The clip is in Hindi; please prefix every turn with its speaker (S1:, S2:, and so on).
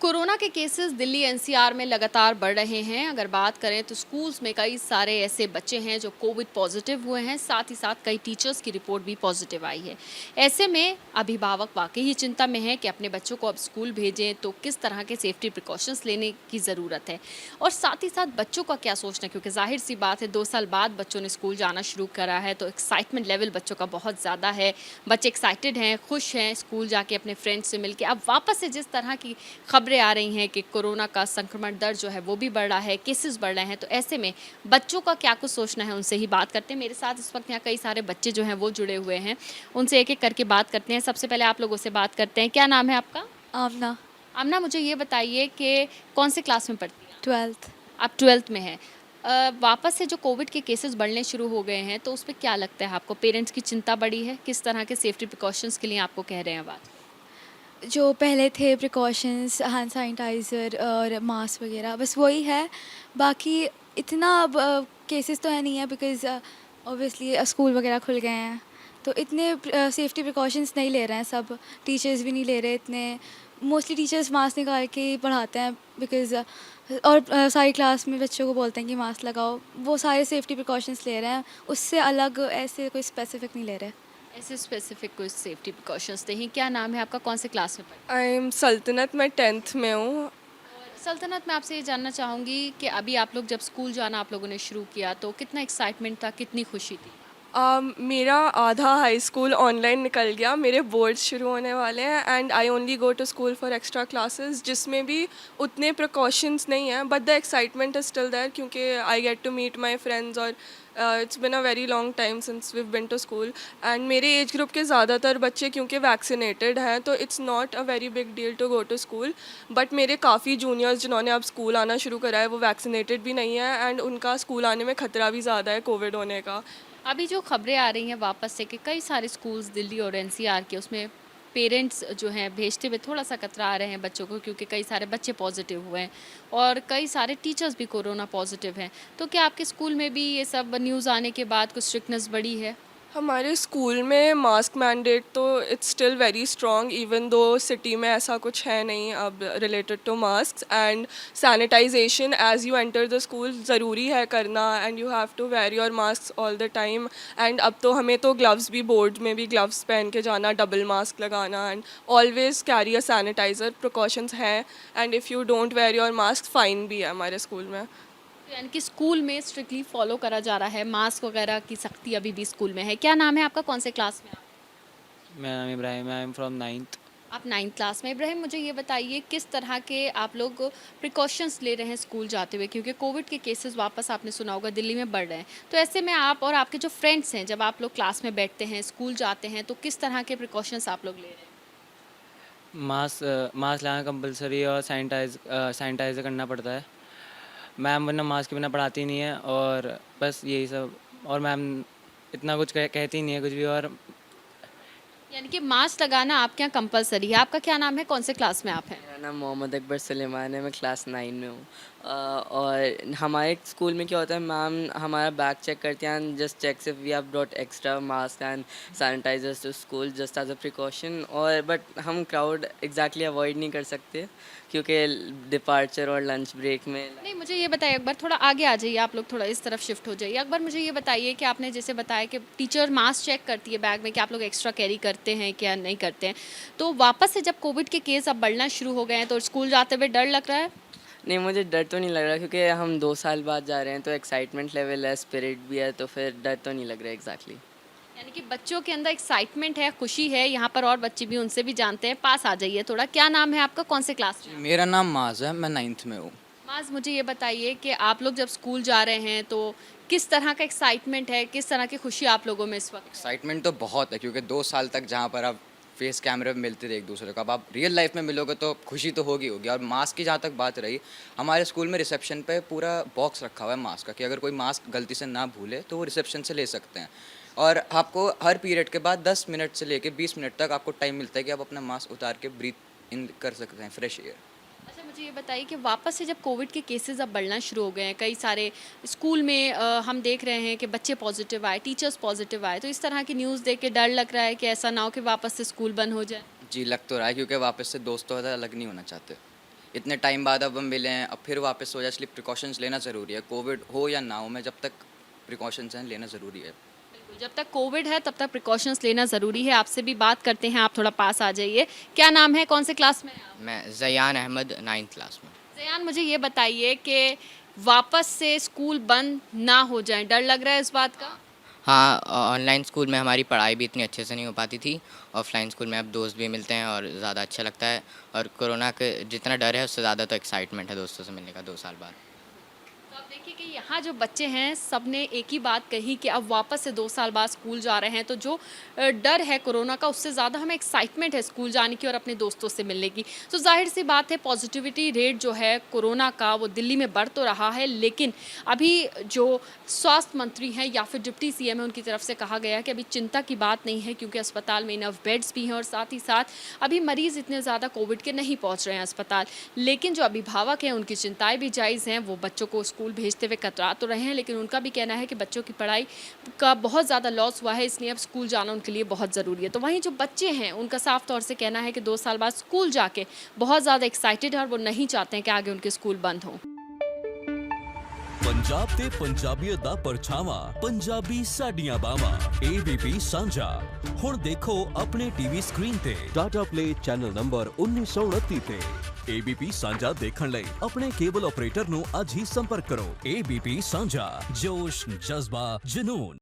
S1: कोरोना के केसेस दिल्ली एनसीआर में लगातार बढ़ रहे हैं। अगर बात करें तो स्कूल्स में कई सारे ऐसे बच्चे हैं जो कोविड पॉजिटिव हुए हैं, साथ ही साथ कई टीचर्स की रिपोर्ट भी पॉजिटिव आई है। ऐसे में अभिभावक वाकई ही चिंता में हैं कि अपने बच्चों को अब स्कूल भेजें तो किस तरह के सेफ्टी प्रिकॉशंस लेने की ज़रूरत है, और साथ ही साथ बच्चों का क्या सोचना, क्योंकि जाहिर सी बात है 2 साल बाद बच्चों ने स्कूल जाना शुरू करा है, तो एक्साइटमेंट लेवल बच्चों का बहुत ज़्यादा है। बच्चे एक्साइटेड हैं, खुश हैं स्कूल जाके अपने फ्रेंड्स से मिलके। अब वापस से जिस तरह की खबरें आ रही हैं कि कोरोना का संक्रमण दर जो है वो भी बढ़ रहा है, केसेस बढ़ रहे हैं, तो ऐसे में बच्चों का क्या कुछ सोचना है, उनसे ही बात करते हैं। मेरे साथ इस वक्त यहाँ कई सारे बच्चे जो हैं वो जुड़े हुए हैं, उनसे एक एक करके बात करते हैं। सबसे पहले आप लोगों से बात करते हैं। क्या नाम है आपका?
S2: आमना।
S1: आमना, मुझे ये बताइए कि कौन से क्लास में पढ़ती हैं?
S2: 12th।
S1: आप 12th में हैं। वापस से जो कोविड के केसेस बढ़ने शुरू हो गए हैं, तो उस पे क्या लगता है आपको? पेरेंट्स की चिंता बढ़ी है? किस तरह के सेफ्टी प्रिकॉशंस के लिए आपको कह रहे हैं बात?
S2: जो पहले थे प्रिकॉशंस, हैंड सैनिटाइज़र और मास्क वगैरह, बस वही है। बाकी इतना अब केसेस तो है नहीं है, बिकॉज़ ऑब्वियसली स्कूल वगैरह खुल गए हैं, तो इतने सेफ्टी प्रिकॉशंस नहीं ले रहे हैं सब। टीचर्स भी नहीं ले रहे इतने। मोस्टली टीचर्स मास्क निकाल के ही पढ़ाते हैं, बिकॉज़ और सारी क्लास में बच्चों को बोलते हैं कि मास्क लगाओ। वो सारे सेफ्टी प्रिकॉशंस ले रहे हैं, उससे अलग ऐसे कोई स्पेसिफिक नहीं ले रहे।
S1: ऐसे स्पेसिफिक कोई सेफ्टी प्रिकॉशंस नहीं। क्या नाम है आपका? कौन से क्लास में पढ़ते
S3: आई एम सल्तनत, मैं 10th में हूँ।
S1: हैं? सल्तनत, मैं आपसे ये जानना चाहूँगी कि अभी आप लोग जब स्कूल जाना आप लोगों ने शुरू किया तो कितना एक्साइटमेंट था, कितनी खुशी थी?
S3: मेरा आधा हाई स्कूल ऑनलाइन निकल गया, मेरे बोर्ड्स शुरू होने वाले हैं and I only go to school for extra classes, जिसमें भी उतने प्रिकॉशंस नहीं हैं, but the excitement is still there क्योंकि I get to meet my friends और it's been a very long time since we been to school. And मेरे एज ग्रुप के ज़्यादातर बच्चे क्योंकि वैक्सीनेटेड हैं, तो it's not a very big deal to go to school. But मेरे काफ़ी जूनियर्स जिन्होंने अब स्कूल आना शुरू करा है वो वैक्सीनेटेड भी नहीं है एंड उनका स्कूल आने में ख़तरा भी ज़्यादा है कोविड होने का।
S1: अभी जो खबरें आ रही हैं वापस से कि कई सारे स्कूल्स दिल्ली और एनसीआर के, उसमें पेरेंट्स जो हैं भेजते हुए थोड़ा सा कतरा रहे हैं बच्चों को, क्योंकि कई सारे बच्चे पॉजिटिव हुए हैं और कई सारे टीचर्स भी कोरोना पॉजिटिव हैं। तो क्या आपके स्कूल में भी ये सब न्यूज़ आने के बाद कुछ स्ट्रिक्टनेस बढ़ी है?
S3: हमारे स्कूल में मास्क मैंडेट तो it's still very strong, even though city में ऐसा कुछ है नहीं अब related to mask. And sanitization as you enter the school ज़रूरी है करना and you have to wear your mask all the time. And अब तो हमें तो ग्लव्स भी, बोर्ड में भी ग्लव्स पहन के जाना, डबल मास्क लगाना and always carry a sanitiser, precautions हैं। And if you don't wear your mask fine भी है हमारे स्कूल में।
S1: तो यानी कि स्कूल में स्ट्रिक्टली फॉलो करा जा रहा है, मास्क वगैरह की सख्ती अभी भी स्कूल में है। क्या नाम है आपका? कौन से क्लास में
S4: मेरा नाम इब्राहिम है, आई एम फ्रॉम 9th।
S1: आप 9th क्लास में? इब्राहिम, मुझे ये बताइए किस तरह के आप लोग प्रिकॉशंस ले रहे हैं स्कूल जाते हुए, क्योंकि कोविड के केसेस वापस आपने सुना होगा दिल्ली में बढ़ रहे हैं। तो ऐसे में आप और आपके जो फ्रेंड्स हैं, जब आप लोग क्लास में बैठते हैं, स्कूल जाते हैं, तो किस तरह के प्रिकॉशंस आप लोग ले रहे हैं?
S4: मास्क लगाना कंपलसरी और सैनिटाइज़र करना पड़ता है। मैम वरना मास्क के बिना पढ़ाती नहीं है, और बस यही सब। और मैम इतना कुछ कहती नहीं है कुछ भी। और
S1: यानी कि मास्क लगाना आपके यहाँ कंपलसरी है। आपका क्या नाम है? कौन से क्लास में आप हैं?
S5: मेरा नाम मोहम्मद अकबर सुलेमान है, मैं क्लास 9 में हूँ। और हमारे स्कूल में क्या होता है, मैम हमारा बैग चेक करते हैं and just checks if we have brought extra mask and sanitizers to school just as a precaution. और बट हम क्राउड एग्जैक्टली अवॉइड नहीं कर सकते क्योंकि डिपार्चर और लंच ब्रेक में।
S1: नहीं, मुझे ये बताइए अकबर, थोड़ा आगे आ जाइए, आप लोग थोड़ा इस तरफ शिफ्ट हो जाइए। अकबर, मुझे ये बताइए कि आपने जैसे बताया कि टीचर मास्क चेक करती है बैग में कि आप लोग एक्स्ट्रा कैरी करते हैं क्या नहीं करते हैं, तो वापस से जब कोविड के केस अब बढ़ना शुरू हो गए हैं तो स्कूल जाते हुए डर लग रहा है?
S5: नहीं, मुझे डर तो नहीं लग रहा क्योंकि हम 2 साल बाद जा रहे हैं, तो एक्साइटमेंट लेवल है, स्पिरिट भी है, तो फिर डर तो नहीं लग रहा एग्जैक्टली।
S1: यानी कि बच्चों के अंदर एक्साइटमेंट है, खुशी है। यहाँ पर और बच्चे भी, उनसे भी जानते हैं। पास आ जाइए थोड़ा। क्या नाम है आपका? कौन से क्लास में?
S6: मेरा नाम माज है, मैं 9th में हूँ।
S1: माज, मुझे ये बताइए कि आप लोग जब स्कूल जा रहे हैं तो किस तरह का एक्साइटमेंट है, किस तरह की खुशी आप लोगों में इस वक्त?
S6: एक्साइटमेंट तो बहुत है क्योंकि 2 साल तक जहाँ पर आप फेस कैमरे में मिलते थे एक दूसरे को, अब आप रियल लाइफ में मिलोगे तो खुशी तो होगी होगी। और मास्क की जहाँ तक बात रही, हमारे स्कूल में रिसेप्शन पे पूरा बॉक्स रखा हुआ है मास्क का कि अगर कोई मास्क गलती से ना भूले तो वो रिसेप्शन से ले सकते हैं। और आपको हर पीरियड के बाद 10 मिनट से लेके 20 मिनट तक आपको टाइम मिलता है कि आप अपना मास्क उतार के ब्रीथ इन कर सकते हैं, फ्रेश एयर।
S1: अच्छा, मुझे ये बताइए कि वापस से जब कोविड के केसेस अब बढ़ना शुरू हो गए हैं, कई सारे स्कूल में हम देख रहे हैं कि बच्चे पॉजिटिव आए, टीचर्स पॉजिटिव आए, तो इस तरह की न्यूज़ देख के डर लग रहा है कि ऐसा ना हो कि वापस से स्कूल बंद हो जाए?
S6: जी लग तो रहा है क्योंकि वापस से दोस्तों से अलग नहीं होना चाहते। इतने टाइम बाद अब हम मिले हैं, अब फिर वापस हो जाए, इसलिए प्रिकॉशंस लेना ज़रूरी है। कोविड हो या ना हो, मैं जब तक प्रिकॉशंस हैं लेना ज़रूरी है।
S1: बिल्कुल, जब तक कोविड है तब तक प्रिकॉशंस लेना ज़रूरी है। आपसे भी बात करते हैं, आप थोड़ा पास आ जाइए। क्या नाम है, कौन से क्लास में हैं आप?
S7: मैं ज़यान अहमद 9th क्लास में।
S1: जयान, मुझे ये बताइए कि वापस से स्कूल बंद ना हो जाए, डर लग रहा है इस बात का?
S7: हाँ, ऑनलाइन स्कूल में हमारी पढ़ाई भी इतनी अच्छे से नहीं हो पाती थी। ऑफलाइन स्कूल में अब दोस्त भी मिलते हैं और ज़्यादा अच्छा लगता है। और कोरोना के जितना डर है उससे ज़्यादा तो एक्साइटमेंट है दोस्तों से मिलने का 2 साल बाद।
S1: तो अब देखिए कि यहाँ जो बच्चे हैं सब ने एक ही बात कही कि अब वापस से 2 साल बाद स्कूल जा रहे हैं, तो जो डर है कोरोना का उससे ज़्यादा हमें एक्साइटमेंट है स्कूल जाने की और अपने दोस्तों से मिलने की। तो जाहिर सी बात है पॉजिटिविटी रेट जो है कोरोना का वो दिल्ली में बढ़ तो रहा है, लेकिन अभी जो स्वास्थ्य मंत्री हैं या फिर डिप्टी सीएम है उनकी तरफ से कहा गया कि अभी चिंता की बात नहीं है, क्योंकि अस्पताल में इनफ बेड्स भी हैं और साथ ही साथ अभी मरीज़ इतने ज़्यादा कोविड के नहीं पहुँच रहे हैं अस्पताल। लेकिन जो अभिभावक हैं उनकी चिंताएँ भी जायज़ हैं, वो बच्चों को स्कूल भेजते हुए कतरा तो रहे हैं, लेकिन उनका भी कहना है कि बच्चों की पढ़ाई का बहुत ज़्यादा लॉस हुआ है, इसलिए अब स्कूल जाना उनके लिए बहुत ज़रूरी है। तो वहीं जो बच्चे हैं उनका साफ तौर से कहना है कि 2 साल बाद स्कूल जाके बहुत ज़्यादा एक्साइटेड है और वो नहीं चाहते हैं कि आगे उनके स्कूल बंद हों।
S8: पंजाब ते पंजाबीयत दा परछावा, पंजाबी साडियां बावां, ABP साझा। हुण देखो अपने टीवी स्क्रीन ते टाटा प्ले चैनल नंबर 1929 ते। ABP साझा देखण लई अपने केबल ऑपरेटर नु अज ही संपर्क करो। ABP साझा, जोश, जज्बा, जुनून।